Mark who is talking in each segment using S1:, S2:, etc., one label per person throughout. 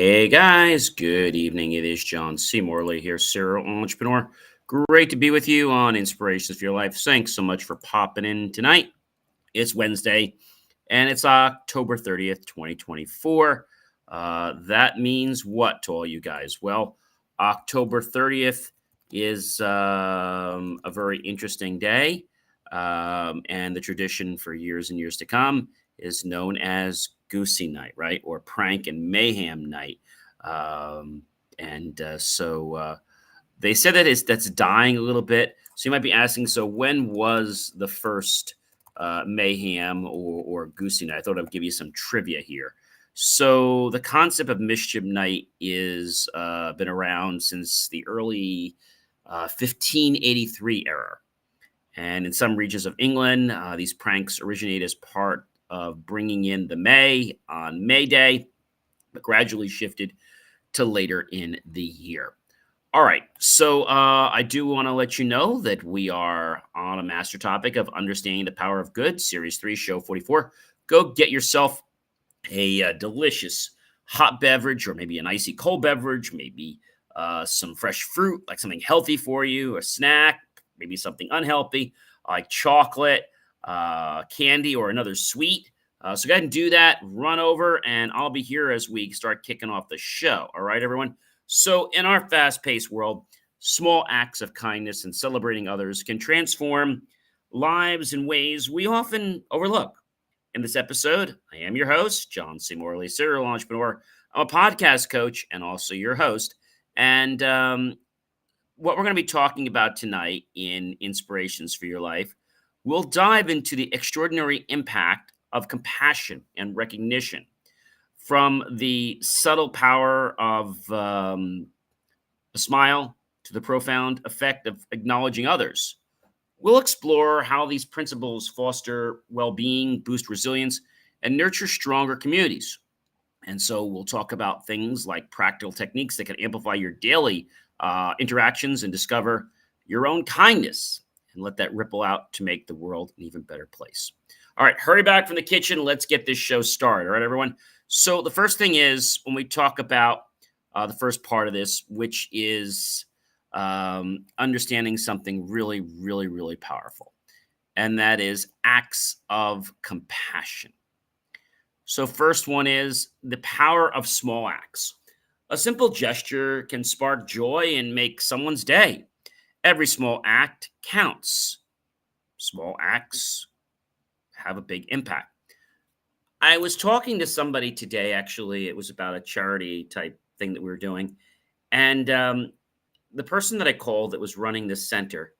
S1: Hey guys, good evening. It is John C. Morley here, serial entrepreneur. Great to be with you on Inspirations for Your Life. Thanks so much for popping in tonight. It's Wednesday and it's October 30th, 2024. That means what to all you guys? Well, October 30th is a very interesting day. And the tradition for years and years to come is known as Goosey Night, right? Or Prank and Mayhem Night. Um, and so they said that's dying a little bit. So you might be asking, so when was the first mayhem or Goosey Night? I thought I'd give you some trivia here. So the concept of Mischief Night is been around since the early 1583 era. And in some regions of England, these pranks originate as part of bringing in the May on May Day, but gradually shifted to later in the year. All right, so I do want to let you know that we are on a master topic of understanding the power of good, Series 3, Show 44. Go get yourself a delicious hot beverage, or maybe an icy cold beverage, maybe some fresh fruit, like something healthy for you, a snack, maybe something unhealthy, like chocolate, candy, or another sweet. So go ahead and do that. Run over, and I'll be here as we start kicking off the show. All right, everyone? So in our fast-paced world, small acts of kindness and celebrating others can transform lives in ways we often overlook. In this episode, I am your host, John C. Morley, serial entrepreneur. I'm a podcast coach and also your host. And what we're going to be talking about tonight in Inspirations for Your Life, we'll dive into the extraordinary impact of compassion and recognition, from the subtle power of a smile to the profound effect of acknowledging others. We'll explore how these principles foster well-being, boost resilience, and nurture stronger communities. And so we'll talk about things like practical techniques that can amplify your daily interactions and discover your own kindness and let that ripple out to make the world an even better place. All right, hurry back from the kitchen. Let's get this show started. All right, everyone. So the first thing is, when we talk about the first part of this, which is understanding something really, really, really powerful, and that is acts of compassion. So first one is the power of small acts. A simple gesture can spark joy and make someone's day. Every small act counts. Small acts have a big impact. I was talking to somebody today, actually. It was about a charity type thing that we were doing. And the person that I called that was running this center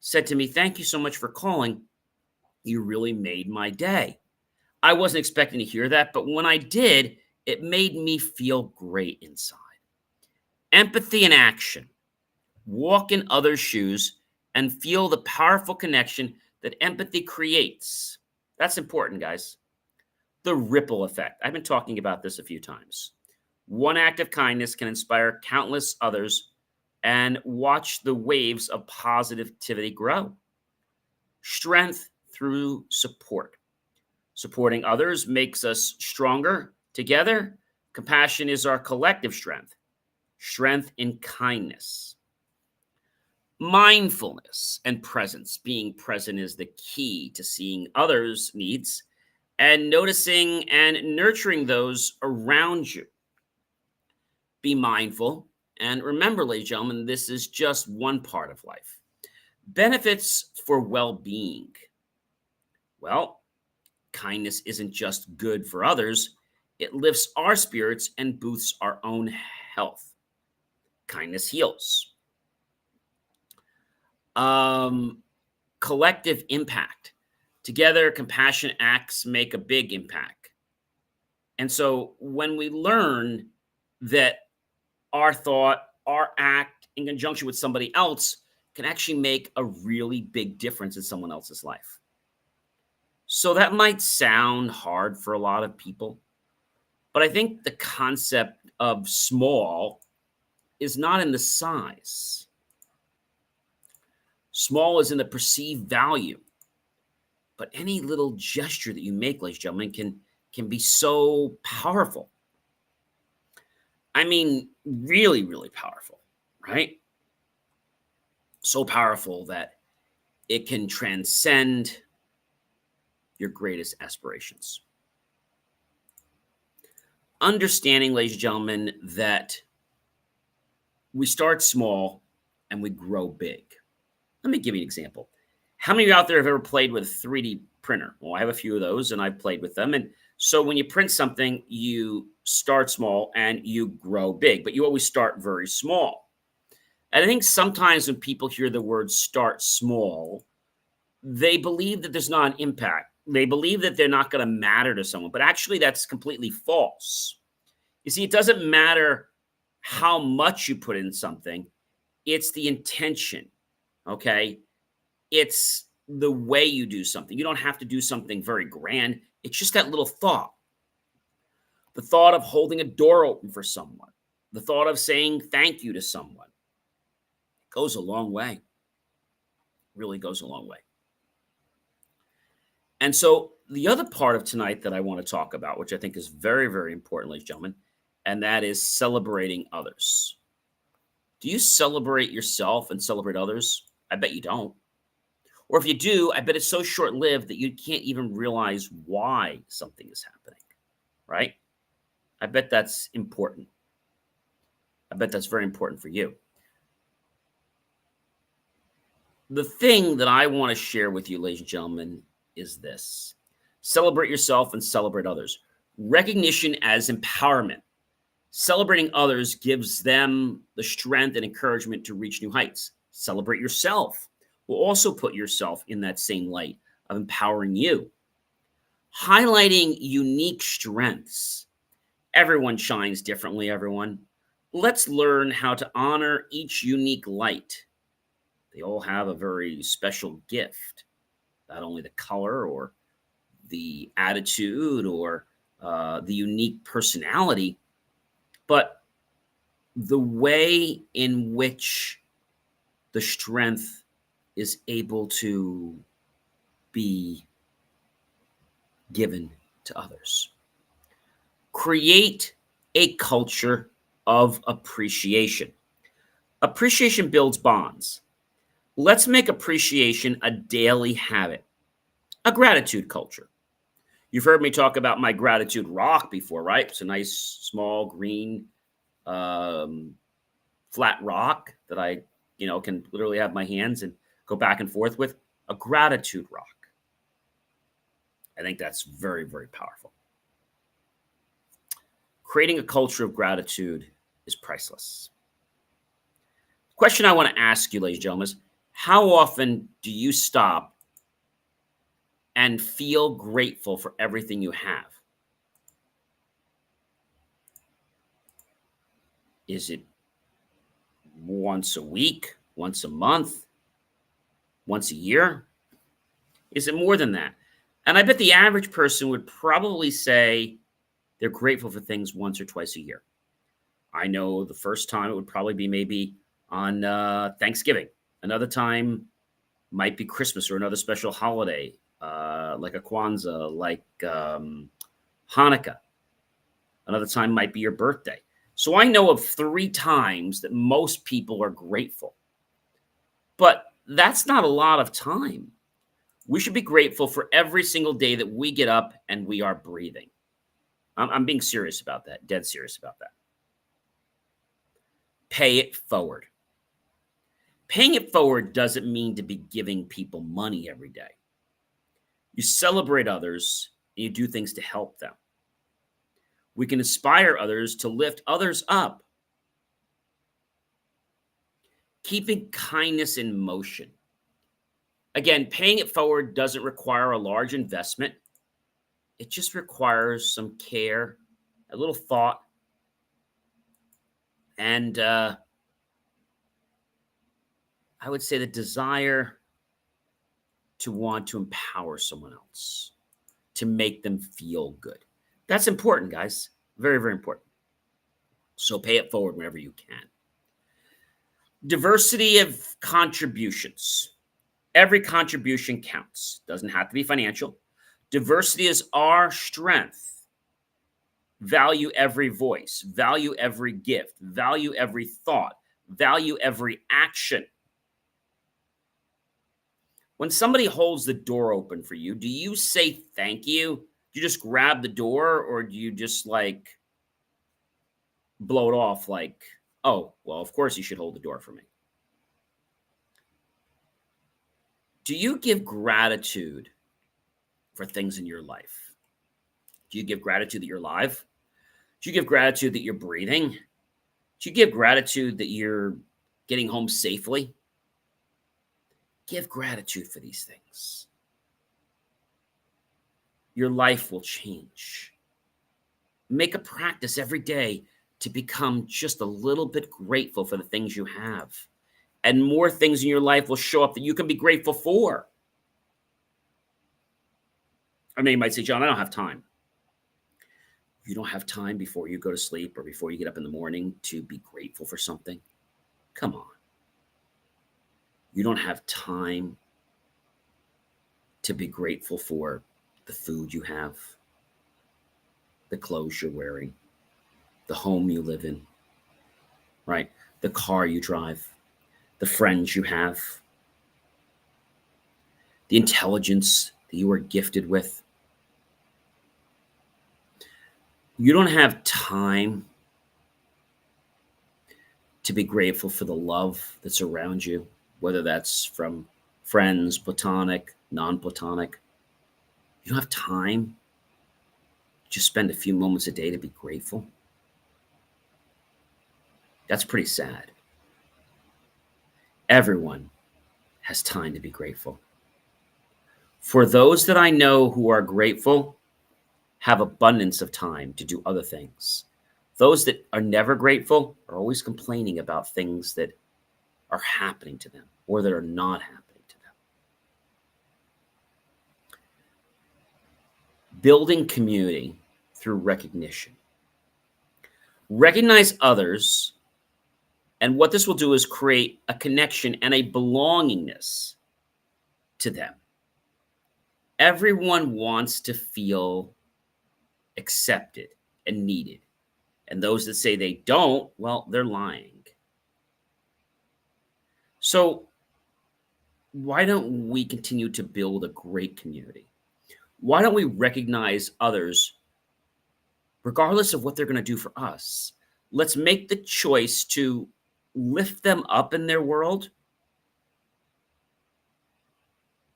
S1: said to me, "Thank you so much for calling. You really made my day." I wasn't expecting to hear that, but when I did, it made me feel great inside. Empathy in action. Walk in others' shoes and feel the powerful connection that empathy creates. That's important, guys. The ripple effect. I've been talking about this a few times. One act of kindness can inspire countless others, and watch the waves of positivity grow. Strength through support. Supporting others makes us stronger. Together, compassion is our collective strength. Strength in kindness. Mindfulness and presence. Being present is the key to seeing others' needs and noticing and nurturing those around you. Be mindful. And remember, ladies and gentlemen, this is just one part of life. Benefits for well-being. Well, kindness isn't just good for others. It lifts our spirits and boosts our own health. Kindness heals. Collective impact. Together, compassion acts make a big impact. And so when we learn that our thought, our act, in conjunction with somebody else, can actually make a really big difference in someone else's life. So that might sound hard for a lot of people, but I think the concept of small is not in the size. Small is in the perceived value. But any little gesture that you make, ladies and gentlemen, can be so powerful. I mean, really, really powerful, right? So powerful that it can transcend your greatest aspirations. Understanding, ladies and gentlemen, that we start small and we grow big. Let me give you an example. How many of you out there have ever played with a 3D printer? Well, I have a few of those and I've played with them. And so when you print something, you start small and you grow big, but you always start very small. And I think sometimes when people hear the word start small, they believe that there's not an impact. They believe that they're not going to matter to someone, but actually that's completely false. You see, it doesn't matter how much you put in something, it's the intention, okay? It's the way you do something. You don't have to do something very grand. It's just that little thought. The thought of holding a door open for someone, the thought of saying thank you to someone goes a long way. Really goes a long way. And so the other part of tonight that I want to talk about, which I think is very, very important, ladies and gentlemen, and that is celebrating others. Do you celebrate yourself and celebrate others? I bet you don't. Or if you do, I bet it's so short-lived that you can't even realize why something is happening, right? I bet that's important. I bet that's very important for you. The thing that I want to share with you, ladies and gentlemen, is this. Celebrate yourself and celebrate others. Recognition as empowerment. Celebrating others gives them the strength and encouragement to reach new heights. Celebrate yourself will also put yourself in that same light of empowering you. Highlighting unique strengths. Everyone shines differently, everyone. Let's learn how to honor each unique light. They all have a very special gift, not only the color or the attitude or the unique personality, but the way in which the strength is able to be given to others. Create a culture of appreciation. Appreciation builds bonds. Let's make appreciation a daily habit, a gratitude culture. You've heard me talk about my gratitude rock before, right? It's a nice, small, green, flat rock that I, can literally have my hands and go back and forth with. A gratitude rock. I think that's very, very powerful. Creating a culture of gratitude is priceless. The question I want to ask you, ladies and gentlemen, is how often do you stop and feel grateful for everything you have? Is it once a week, once a month, once a year? Is it more than that? And I bet the average person would probably say they're grateful for things once or twice a year. I know the first time it would probably be maybe on Thanksgiving. Another time might be Christmas or another special holiday, like a Kwanzaa, like Hanukkah. Another time might be your birthday. So I know of 3 times that most people are grateful. But that's not a lot of time. We should be grateful for every single day that we get up and we are breathing. I'm being serious about that, dead serious about that. Pay it forward. Paying it forward doesn't mean to be giving people money every day. You celebrate others and you do things to help them. We can inspire others to lift others up. Keeping kindness in motion. Again, paying it forward doesn't require a large investment. It just requires some care, a little thought, and I would say the desire to want to empower someone else, to make them feel good. That's important, guys. Very, very important. So pay it forward whenever you can. Diversity of contributions. Every contribution counts. Doesn't have to be financial. Diversity is our strength. Value every voice, value every gift, value every thought, value every action. When somebody holds the door open for you, do you say thank you? Do you just grab the door, or do you just like blow it off like, oh, well, of course you should hold the door for me? Do you give gratitude for things in your life? Do you give gratitude that you're alive? Do you give gratitude that you're breathing? Do you give gratitude that you're getting home safely? Give gratitude for these things. Your life will change. Make a practice every day to become just a little bit grateful for the things you have. And more things in your life will show up that you can be grateful for. I mean, you might say, John, I don't have time. You don't have time before you go to sleep or before you get up in the morning to be grateful for something? Come on. You don't have time to be grateful for the food you have, the clothes you're wearing, the home you live in, right? The car you drive, the friends you have, the intelligence that you are gifted with. You don't have time to be grateful for the love that's around you, whether that's from friends, platonic, non-platonic. You don't have time to just spend a few moments a day to be grateful. That's pretty sad. Everyone has time to be grateful. For those that I know who are grateful, have abundance of time to do other things. Those that are never grateful are always complaining about things that are happening to them or that are not happening to them. Building community through recognition. Recognize others, and what this will do is create a connection and a belongingness to them. Everyone wants to feel accepted and needed. And those that say they don't, well, they're lying. So why don't we continue to build a great community? Why don't we recognize others regardless of what they're going to do for us? Let's make the choice to lift them up in their world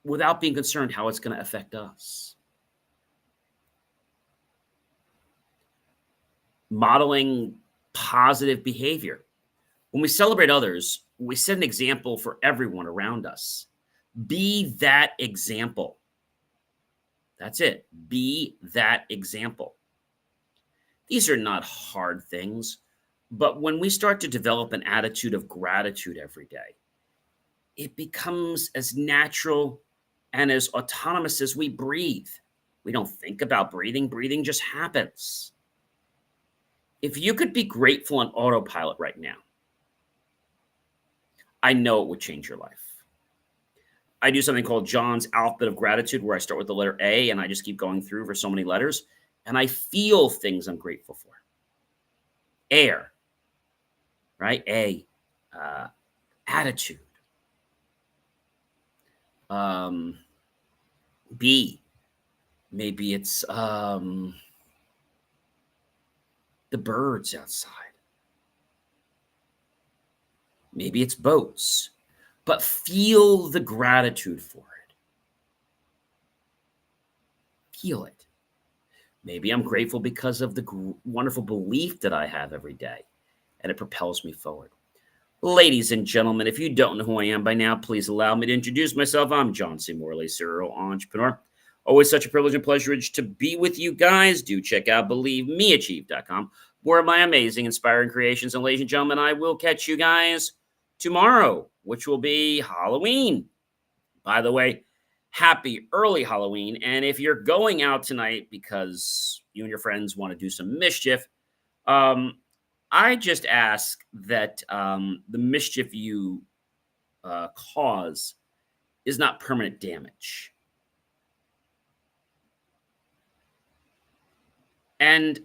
S1: without being concerned how it's going to affect us. Modeling positive behavior. When we celebrate others, we set an example for everyone around us. Be that example. That's it. Be that example. These are not hard things, but when we start to develop an attitude of gratitude every day, it becomes as natural and as autonomous as we breathe. We don't think about breathing. Breathing just happens. If you could be grateful on autopilot right now, I know it would change your life. I do something called John's Alphabet of Gratitude, where I start with the letter A and I just keep going through for so many letters, and I feel things I'm grateful for. Air, right? A, attitude. B, maybe it's the birds outside. Maybe it's boats, but feel the gratitude for it. Feel it. Maybe I'm grateful because of the wonderful belief that I have every day, and it propels me forward. Ladies and gentlemen, if you don't know who I am by now, please allow me to introduce myself. I'm John C. Morley, serial entrepreneur. Always such a privilege and pleasure to be with you guys. Do check out BelieveMeAchieve.com, where my amazing, inspiring creations. And ladies and gentlemen, I will catch you guys tomorrow, which will be Halloween. By the way, happy early Halloween. And if you're going out tonight because you and your friends want to do some mischief, I just ask that the mischief you cause is not permanent damage. And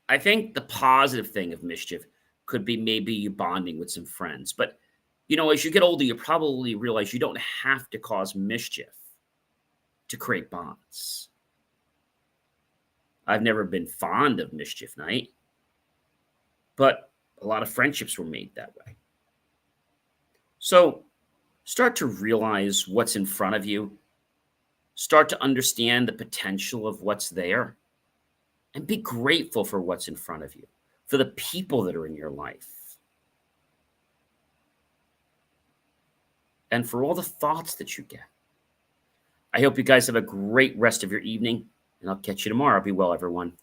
S1: I think the positive thing of mischief could be maybe you bonding with some friends. But, as you get older, you probably realize you don't have to cause mischief to create bonds. I've never been fond of mischief night, but a lot of friendships were made that way. So start to realize what's in front of you, start to understand the potential of what's there, and be grateful for what's in front of you, for the people that are in your life, and for all the thoughts that you get. I hope you guys have a great rest of your evening, and I'll catch you tomorrow. Be well, everyone.